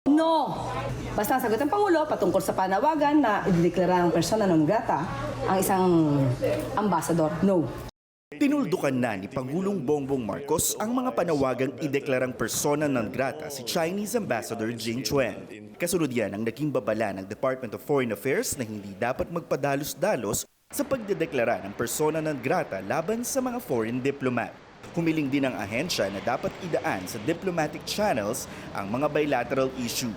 No! Basta ang sagot ng Pangulo patungkol sa panawagan na ideklara ng persona non grata ang isang ambassador. No. Tinuldukan na ni Pangulong Bongbong Marcos ang mga panawagang ideklarang persona non grata si Chinese Ambassador Jing Chuan. Kasunod yan ang naging babala ng Department of Foreign Affairs na hindi dapat magpadalos-dalos sa pagdedeklara ng persona non grata laban sa mga foreign diplomat. Humiling din ang ahensya na dapat idaan sa diplomatic channels ang mga bilateral issue.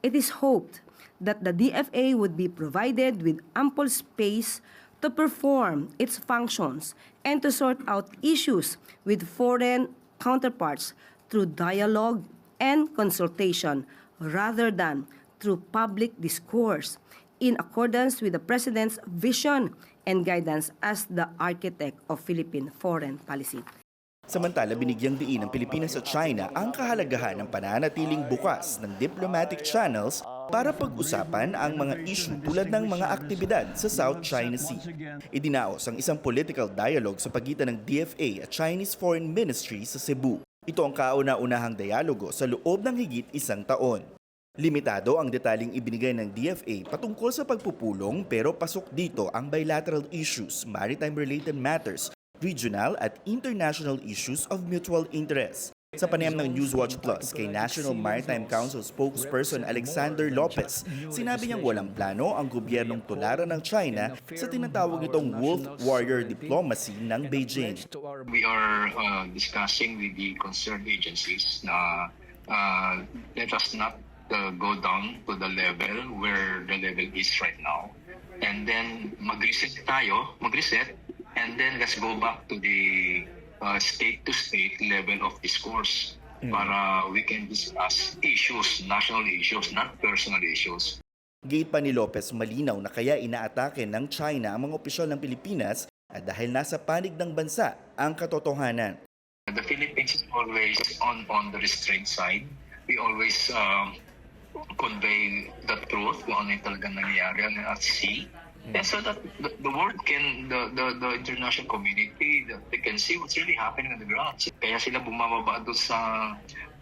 It is hoped that the DFA would be provided with ample space to perform its functions and to sort out issues with foreign counterparts through dialogue and consultation rather than through public discourse, in accordance with the President's vision and guidance as the architect of Philippine foreign policy. Samantala, binigyang diin ng Pilipinas at China ang kahalagahan ng pananatiling bukas ng diplomatic channels para pag-usapan ang mga issue tulad ng mga aktibidad sa South China Sea. Idinaos ang isang political dialogue sa pagitan ng DFA at Chinese Foreign Ministry sa Cebu. Ito ang kauna-unahang dialogo sa loob ng higit isang taon. Limitado ang detaling ibinigay ng DFA patungkol sa pagpupulong pero pasok dito ang bilateral issues, maritime-related matters, regional at international issues of mutual interest. Sa panayam ng Newswatch Plus kay National Maritime Council spokesperson Alexander Lopez, sinabi niyang walang plano ang gobyernong tularan ng China sa tinatawag nitong wolf warrior diplomacy ng Beijing. We are discussing with the concerned agencies na let us not go down to the level where the level is right now. And then mag-reset, and then let's go back to the state-to-state level of discourse para we can discuss issues, national issues, not personal issues. Giit pa ni Lopez, malinaw na kaya inaatake ng China ang mga opisyal ng Pilipinas at dahil nasa panig ng bansa ang katotohanan. The Philippines is always on the restraint side. We always convey the truth kung ano yung talagang nangyayari at sea. And so that the world can, the international community, they can see what's really happening on the ground. Kaya sila bumababa doon sa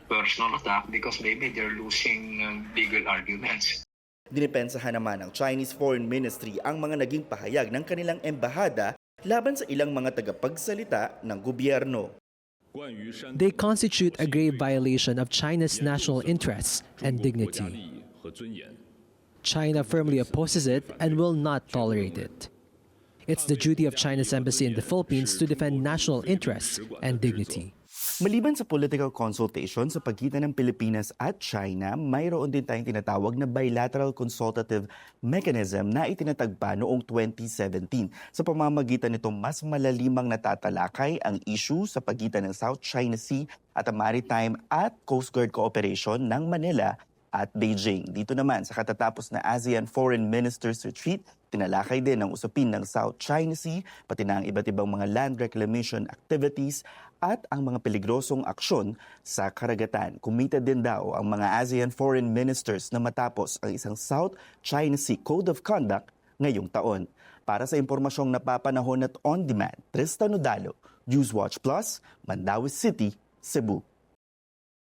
personal attack because maybe they're losing legal arguments. Dinipensahan naman ng Chinese Foreign Ministry ang mga naging pahayag ng kanilang embahada laban sa ilang mga tagapagsalita ng gobyerno. They constitute a grave violation of China's national interests and dignity. China firmly opposes it and will not tolerate it. It's the duty of China's embassy in the Philippines to defend national interests and dignity. Maliban sa political consultation sa pagitan ng Pilipinas at China, mayroon din tayong tinatawag na bilateral consultative mechanism na itinatagpa noong 2017. Sa pamamagitan nito, mas malalimang natatalakay ang issue sa pagitan ng South China Sea at ang maritime at Coast Guard cooperation ng Manila at Beijing. Dito naman sa katatapos na ASEAN Foreign Ministers Retreat, tinalakay din ang usapin ng South China Sea, pati na ang iba't ibang mga land reclamation activities at ang mga peligrosong aksyon sa karagatan. Kumita din daw ang mga ASEAN Foreign Ministers na matapos ang isang South China Sea Code of Conduct ngayong taon. Para sa impormasyong napapanahon at on-demand, Tristan Odalo, Newswatch Plus, Mandaue City, Cebu.